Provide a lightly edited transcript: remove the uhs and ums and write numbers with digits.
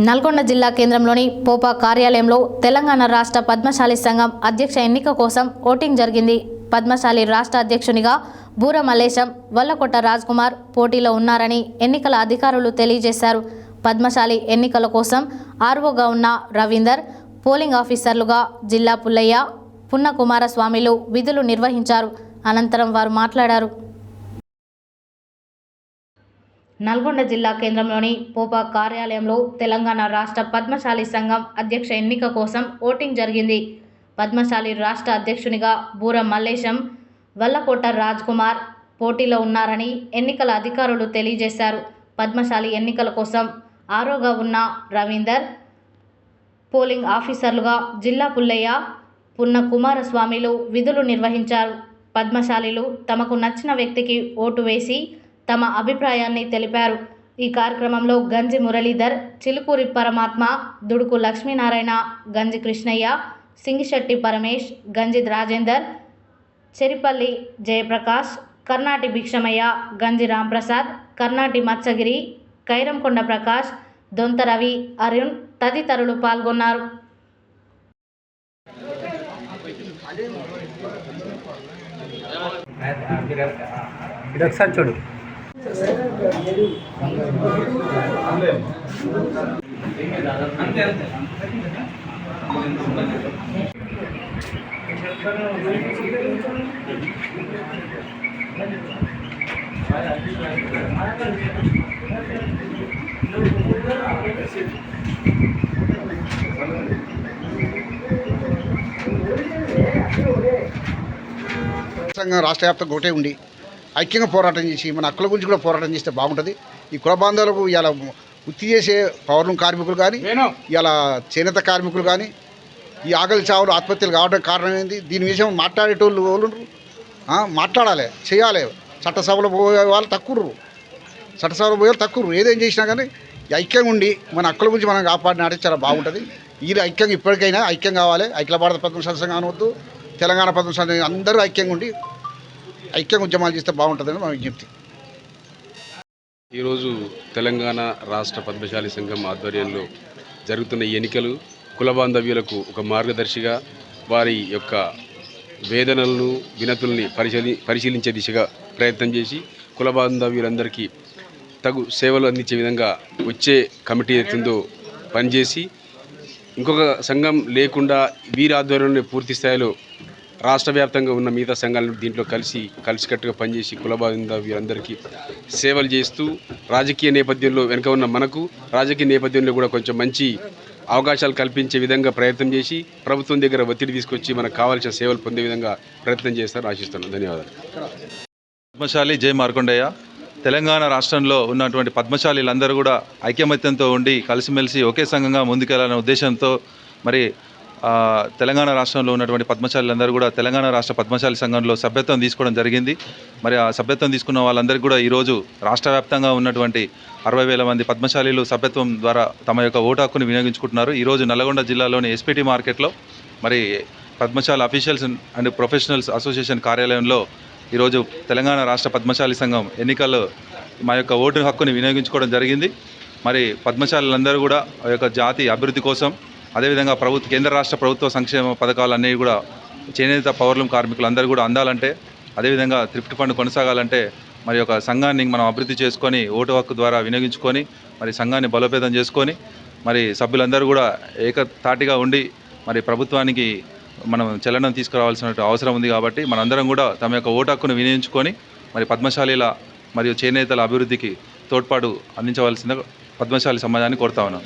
నల్గొండ జిల్లా కేంద్రంలోని పోపా కార్యాలయంలో తెలంగాణ రాష్ట్ర పద్మశాలి సంఘం అధ్యక్ష ఎన్నిక కోసం ఓటింగ్ జరిగింది. పద్మశాలి రాష్ట్ర అధ్యక్షునిగా బూర మల్లేశం, వల్లకొట్ట రాజ్ కుమార్ పోటీలో ఉన్నారని ఎన్నికల అధికారులు తెలియజేశారు. పద్మశాలి ఎన్నికల కోసం ఆర్ఓగా ఉన్న రవీందర్, పోలింగ్ ఆఫీసర్లుగా జిల్లా పుల్లయ్య, పున్న కుమారస్వామిలు విధులు నిర్వహించారు. అనంతరం వారు మాట్లాడారు. నల్గొండ జిల్లా కేంద్రంలోని పోపా కార్యాలయంలో తెలంగాణ రాష్ట్ర పద్మశాలి సంఘం అధ్యక్ష ఎన్నిక కోసం ఓటింగ్ జరిగింది. పద్మశాలి రాష్ట్ర అధ్యక్షునిగా బూర మల్లేశం, వల్లకోట రాజ్ కుమార్ పోటీలో ఉన్నారని ఎన్నికల అధికారులు తెలియజేశారు. పద్మశాలి ఎన్నికల కోసం ఆరోగా ఉన్న రవీందర్, పోలింగ్ ఆఫీసర్లుగా జిల్లా పుల్లయ్య, పున్న కుమారస్వామిలు విధులు నిర్వహించారు. పద్మశాలిలు తమకు నచ్చిన వ్యక్తికి ఓటు వేసి తమ అభిప్రాయాన్ని తెలిపారు. ఈ కార్యక్రమంలో గంజి మురళీధర్, చిలుకూరి పరమాత్మ, దుడుకు లక్ష్మీనారాయణ, గంజి కృష్ణయ్య, సింగిశెట్టి పరమేష్, గంజి రాజేందర్, చెరిపల్లి జయప్రకాష్, కర్నాటి భిక్షమయ్య, గంజి రాంప్రసాద్, కర్నాటి మత్సగిరి, కైరంకొండ ప్రకాష్, దొంత రవి, అరుణ్ తదితరులు పాల్గొన్నారు. చూడు రాష్ట్ర వ్యాప్తంగా ఒకటే ఉండి ఐక్యంగా పోరాటం చేసి మన హక్కుల గురించి కూడా పోరాటం చేస్తే బాగుంటుంది. ఈ కుల బాంధవులకు ఇలా వృత్తి చేసే పౌరులు కార్మికులు కానీ, ఇలా చేనేత కార్మికులు కానీ ఈ ఆకలి చావులు ఆత్మహత్యలు కావడం కారణం ఏంది? దీని విషయం మాట్లాడేటోళ్ళు వాళ్ళు మాట్లాడాలి, చేయాలి. చట్టసభలో పోయే వాళ్ళు తక్కువ, చట్టసభలో పోయే వాళ్ళు తక్కువ. ఏదేం చేసినా కానీ ఐక్యంగా ఉండి మన హక్కుల గురించి మనం కాపాడినాడే చాలా బాగుంటుంది. ఈ ఐక్యంగా ఇప్పటికైనా ఐక్యం కావాలి. అఖిల భారత పద్మశాలి సంఘం అనవద్దు, తెలంగాణ పద్మశాలి అందరూ ఐక్యంగా ఉండి ఐక్యంగా ఉద్యమాలు చేస్తే బాగుంటుందని మా విజ్ఞప్తి. ఈరోజు తెలంగాణ రాష్ట్ర పద్మశాలి సంఘం ఆధ్వర్యంలో జరుగుతున్న ఎన్నికలు కుల బాంధవ్యులకు ఒక మార్గదర్శిగా వారి యొక్క వేదనలను, వినతుల్ని పరిశీలించే దిశగా ప్రయత్నం చేసి కుల బాంధవ్యులందరికీ తగు సేవలు అందించే విధంగా వచ్చే కమిటీ ఎత్తుందో పనిచేసి ఇంకొక సంఘం లేకుండా వీరి ఆధ్వర్యంలో పూర్తి స్థాయిలో రాష్ట్ర వ్యాప్తంగా ఉన్న మిగతా సంఘాలను దీంట్లో కలిసికట్టుగా పనిచేసి కుల బాంధవ్యులందరికీ సేవలు చేస్తూ రాజకీయ నేపథ్యంలో వెనుక ఉన్న మనకు రాజకీయ నేపథ్యంలో కూడా కొంచెం మంచి అవకాశాలు కల్పించే విధంగా ప్రయత్నం చేసి ప్రభుత్వం దగ్గర ఒత్తిడి తీసుకొచ్చి మనకు కావాల్సిన సేవలు పొందే విధంగా ప్రయత్నం చేస్తారని ఆశిస్తున్నాను. ధన్యవాదాలు. పద్మశాలి జై మార్కొండయ్య. తెలంగాణ రాష్ట్రంలో ఉన్నటువంటి పద్మశాలీలందరూ కూడా ఐకమత్యంతో ఉండి కలిసిమెలిసి ఒకే సంఘంగా ముందుకెళ్లాలనే ఉద్దేశంతో మరి తెలంగాణ రాష్ట్రంలో ఉన్నటువంటి పద్మశాలీలందరూ కూడా తెలంగాణ రాష్ట్ర పద్మశాలి సంఘంలో సభ్యత్వం తీసుకోవడం జరిగింది. మరి ఆ సభ్యత్వం తీసుకున్న వాళ్ళందరికీ కూడా ఈరోజు రాష్ట్ర వ్యాప్తంగా ఉన్నటువంటి 60,000 మంది పద్మశాలీలు సభ్యత్వం ద్వారా తమ యొక్క ఓటు హక్కును వినియోగించుకుంటున్నారు. ఈరోజు నల్గొండ జిల్లాలోని ఎస్పీటీ మార్కెట్లో మరి Padmashali officials and professionals association కార్యాలయంలో ఈరోజు తెలంగాణ రాష్ట్ర పద్మశాలి సంఘం ఎన్నికల్లో మా యొక్క ఓటు హక్కుని వినియోగించుకోవడం జరిగింది. మరి పద్మశాలీలందరూ కూడా ఆ యొక్క జాతి అభివృద్ధి కోసం, అదేవిధంగా కేంద్ర రాష్ట్ర ప్రభుత్వ సంక్షేమ పథకాలన్నీ కూడా చేనేత పౌరులు కార్మికులందరూ కూడా అందాలంటే, అదేవిధంగా థ్రిఫ్ట్ ఫండ్ కొనసాగాలంటే మరి ఒక సంఘాన్ని మనం అభివృద్ధి చేసుకొని ఓటు హక్కు ద్వారా వినియోగించుకొని మరి సంఘాన్ని బలోపేతం చేసుకొని మరి సభ్యులందరూ కూడా ఏకతాటిగా ఉండి మరి ప్రభుత్వానికి మనం చలనం తీసుకురావాల్సిన అవసరం ఉంది. కాబట్టి మనందరం కూడా తమ యొక్క ఓటు హక్కును వినియోగించుకొని మరి పద్మశాలీల మరియు చేనేతల అభివృద్ధికి తోడ్పాటు అందించవలసిన పద్మశాలి సమాజాన్ని కోరుతా ఉన్నాం.